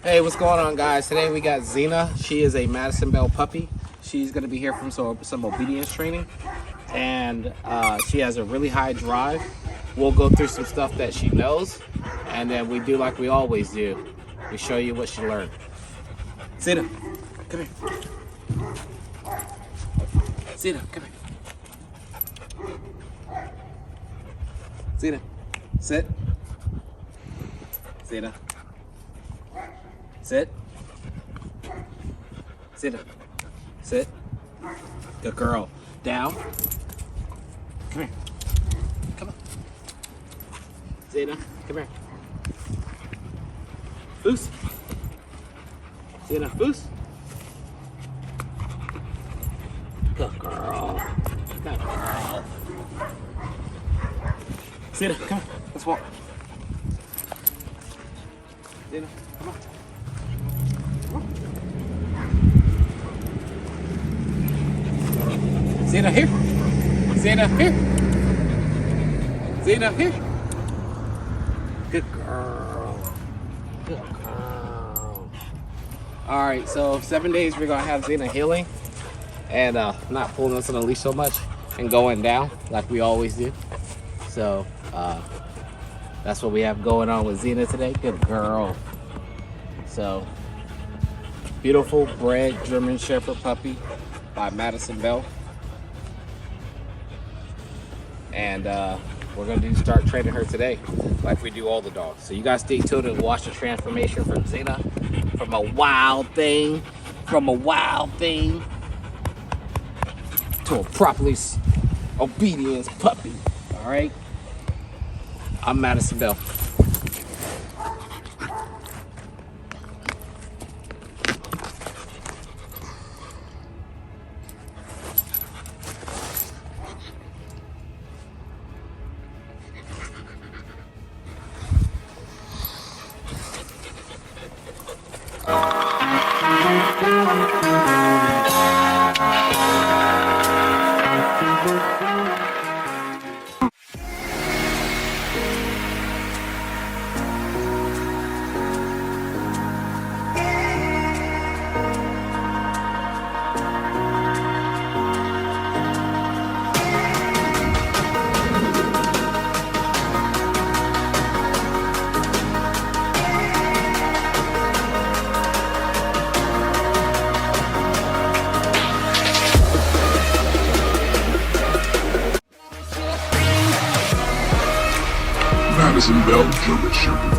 Hey, what's going on, guys? Today we got Zena. She is a Madison Bell puppy. She's going to be here from some obedience training, and she has a really high drive. We'll go through some stuff that she knows, and then we do like we always do. We show you what she learned. Zena, come here. Zena, come here. Zena, sit. Zena. Sit. Sit. Sit. Good girl. Down. Come here. Come on. Zena, come here. Foos. Zena, foos. Good girl. Good girl. Zena, come here. Let's walk. Zena, come on. Zena, here. Zena, here. Zena, here. Good girl. Good girl. All right, so 7 days we're gonna have Zena healing and not pulling us on the leash so much and going down like we always do. So that's what we have going on with Zena today. Good girl. So beautiful bred German Shepherd puppy by Madison Bell. And we're gonna start training her today like we do all the dogs. So you guys stay tuned and watch the transformation from Zena, from a wild thing to a properly obedience puppy. All right, I'm Madison Bell. Madison Bell, German Shepherd.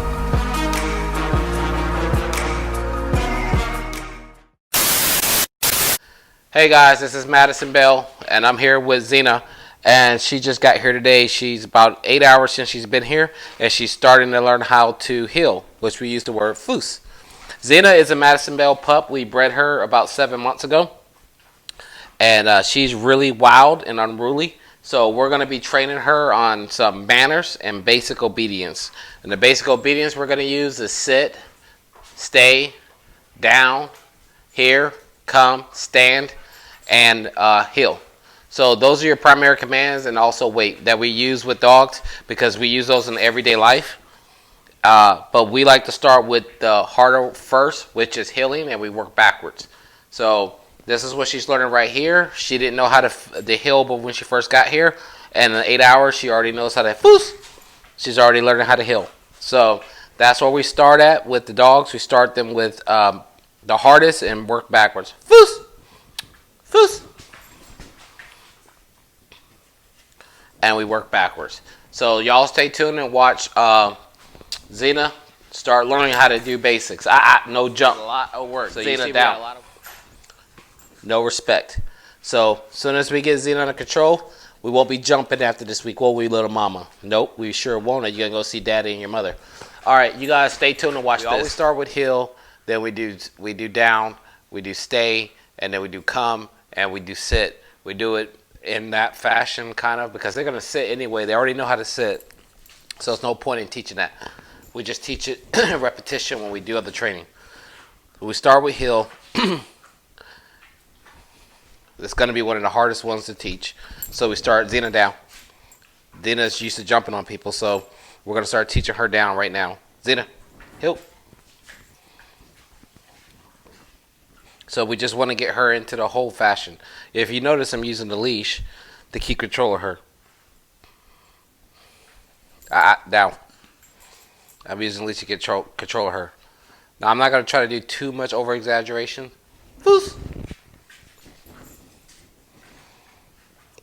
Hey guys, this is Madison Bell, and I'm here with Zena, and she just got here today. She's about 8 hours since she's been here, and she's starting to learn how to heel, which we use the word foos. Zena is a Madison Bell pup. We bred her about 7 months ago, and she's really wild and unruly. So we're going to be training her on some manners and basic obedience. And the basic obedience we're going to use is sit, stay, down, here, come, stand, and heel. So those are your primary commands, and also wait, that we use with dogs because we use those in everyday life. But we like to start with the harder first, which is heeling, and we work backwards. So this is what she's learning right here. She didn't know how to heel, but when she first got here, and in 8 hours, she already knows how to foos. She's already learning how to heel. So that's where we start at with the dogs. We start them with the hardest and work backwards. Foos, foos, and we work backwards. So y'all stay tuned and watch Zena start learning how to do basics. No jump, a lot of work. So Zena down. No respect. So as soon as we get Zena under control, we won't be jumping after this week, will we, little mama? Nope, we sure won't. You're going to go see daddy and your mother. All right, you guys stay tuned and watch this. We always start with heel, then we do down, we do stay, and then we do come, and we do sit. We do it in that fashion, kind of, because they're going to sit anyway. They already know how to sit, so there's no point in teaching that. We just teach it repetition when we do other training. We start with heel. It's going to be one of the hardest ones to teach. So we start Zena down. Zena's used to jumping on people, so we're going to start teaching her down right now. Zena, heel. So we just want to get her into the hold fashion. If you notice, I'm using the leash to keep control of her. Down. I'm using the leash to control of her. Now I'm not going to try to do too much over exaggeration. Foos.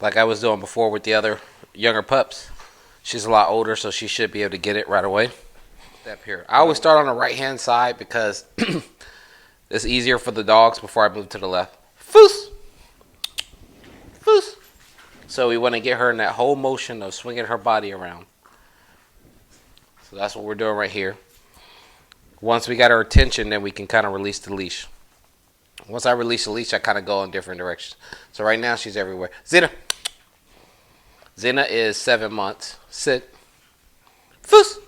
Like I was doing before with the other younger pups. She's a lot older, so she should be able to get it right away. Step here. I always start on the right hand side because it's easier for the dogs before I move to the left. Foos. Foos. So we want to get her in that whole motion of swinging her body around. So that's what we're doing right here. Once we got her attention, then we can kind of release the leash. Once I release the leash, I kind of go in different directions. So right now, she's everywhere. Zena. Zena is 7 months. Sit. Foos.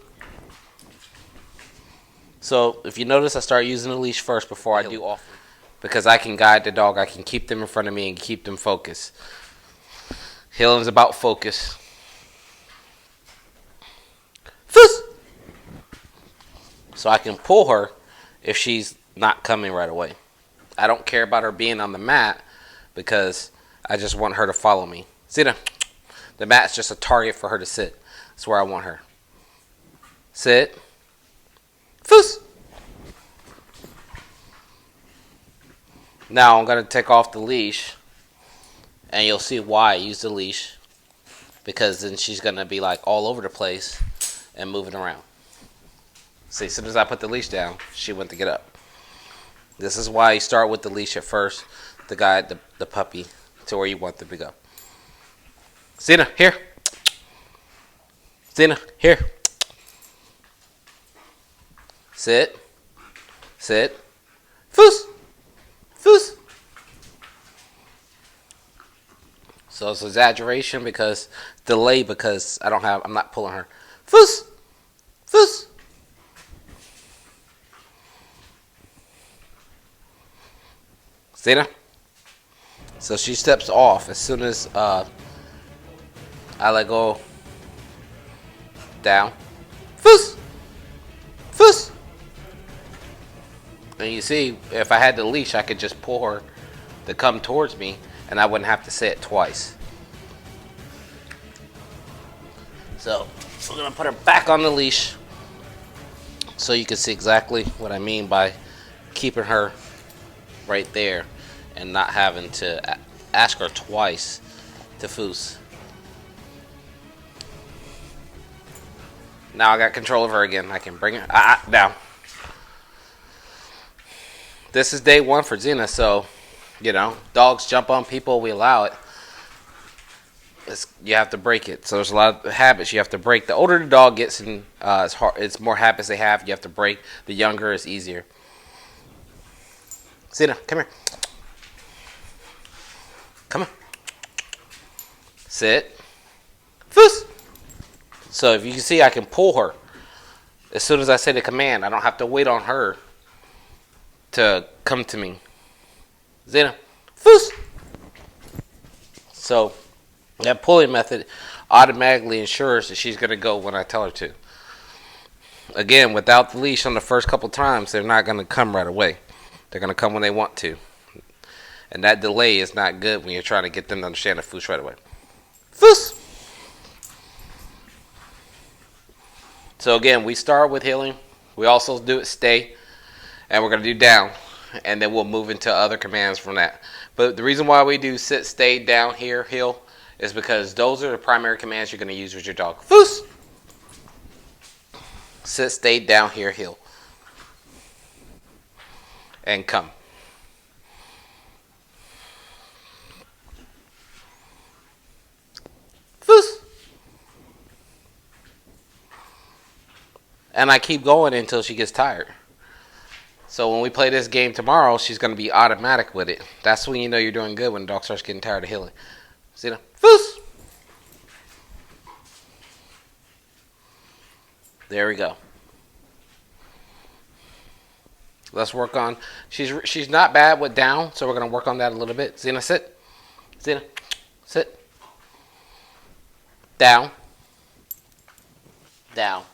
So if you notice, I start using the leash first before I do off. Because I can guide the dog. I can keep them in front of me and keep them focused. Healing is about focus. Foos. So I can pull her if she's not coming right away. I don't care about her being on the mat because I just want her to follow me. Zena. The mat's just a target for her to sit. That's where I want her. Sit. Foos. Now I'm going to take off the leash. And you'll see why I use the leash. Because then she's going to be like all over the place and moving around. See, as soon as I put the leash down, she went to get up. This is why you start with the leash at first to guide the puppy to where you want them to go. Zena, here. Zena, here. Sit. Sit. Foos. Foos. So it's exaggeration because delay because I'm not pulling her. Foos. Foos. Zena. So she steps off as soon as I let go. Down. Foos. Foos. And you see, if I had the leash, I could just pull her to come towards me, and I wouldn't have to say it twice. So we're going to put her back on the leash so you can see exactly what I mean by keeping her right there and not having to ask her twice to foos. Now I got control of her again. I can bring her down. This is day 1 for Zena, so dogs jump on people, we allow it. You have to break it. So there's a lot of habits you have to break. The older the dog gets, and it's more habits they have. You have to break. The younger is easier. Zena, come here. Come on. Sit. Foos. So if you can see, I can pull her. As soon as I say the command, I don't have to wait on her to come to me. Zena. Foos. So that pulling method automatically ensures that she's going to go when I tell her to. Again, without the leash on the first couple times, they're not going to come right away. They're going to come when they want to. And that delay is not good when you're trying to get them to understand the foos right away. Foos! So again, we start with healing. We also do it stay. And we're going to do down. And then we'll move into other commands from that. But the reason why we do sit, stay, down, here, heal, is because those are the primary commands you're going to use with your dog. Foos! Sit, stay, down, here, heal. And come. Foos! And I keep going until she gets tired. So when we play this game tomorrow, she's going to be automatic with it. That's when you know you're doing good, when the dog starts getting tired of healing. See that? Foos! There we go. Let's work on. She's not bad with down, so we're going to work on that a little bit. Zena, sit. Zena, sit. Down. Down.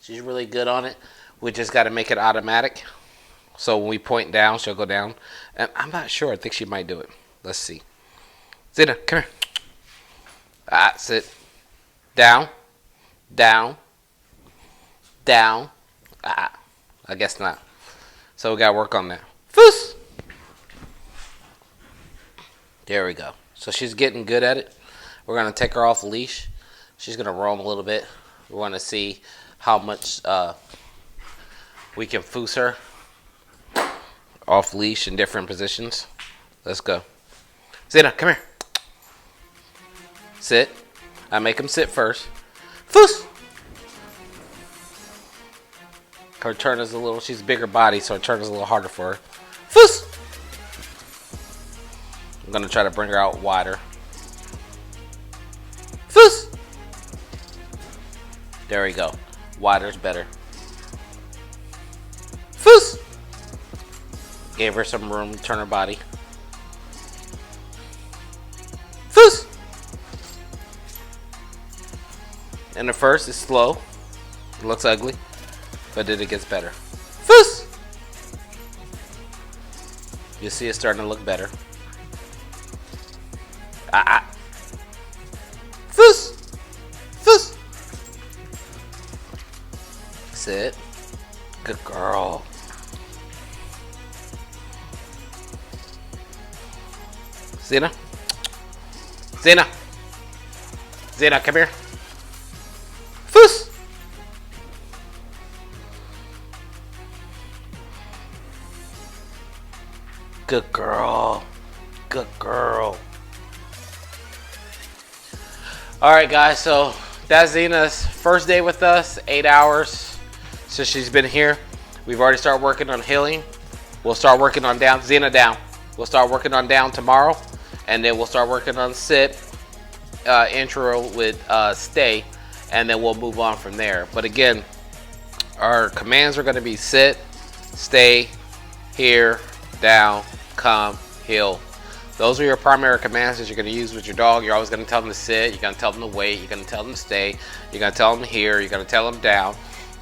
She's really good on it. We just got to make it automatic So when we point down, she'll go down. And I'm not sure. I think she might do it. Let's see. Zena, come here. Sit. Down. Down. Down. I guess not. So we got to work on that. Foos! There we go. So she's getting good at it. We're going to take her off the leash. She's going to roam a little bit. We want to see how much we can foos her off leash in different positions. Let's go. Zena, come here. Sit. I make him sit first. Foos! Her turn is a little, she's a bigger body, so her turn is a little harder for her. Foos! I'm going to try to bring her out wider. Foos! There we go. Wider's better. Foos! Gave her some room to turn her body. Foos! And the first is slow. It looks ugly, but then it gets better. Foos! You see it's starting to look better. Foos! Foos! Sit. Good girl. Zena. Zena. Zena, come here. Foos! Good girl. Good girl. Alright guys, so that's Zena's first day with us. 8 hours since she's been here. We've already started working on healing. We'll start working on down. Zena, down. We'll start working on down tomorrow. And then we'll start working on sit, intro with stay. And then we'll move on from there. But again, our commands are going to be sit, stay, here, down, come, heal. Those are your primary commands that you're going to use with your dog. You're always going to tell them to sit. You're going to tell them to wait. You're going to tell them to stay. You're going to tell them here. You're going to tell them down.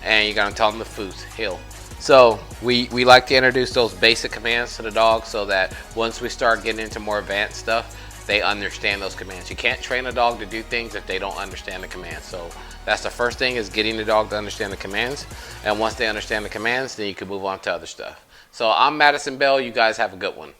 And you're going to tell them to foos, heal. So we like to introduce those basic commands to the dog so that once we start getting into more advanced stuff, they understand those commands. You can't train a dog to do things if they don't understand the commands. So that's the first thing, is getting the dog to understand the commands. And once they understand the commands, then you can move on to other stuff. So I'm Madison Bell. You guys have a good one.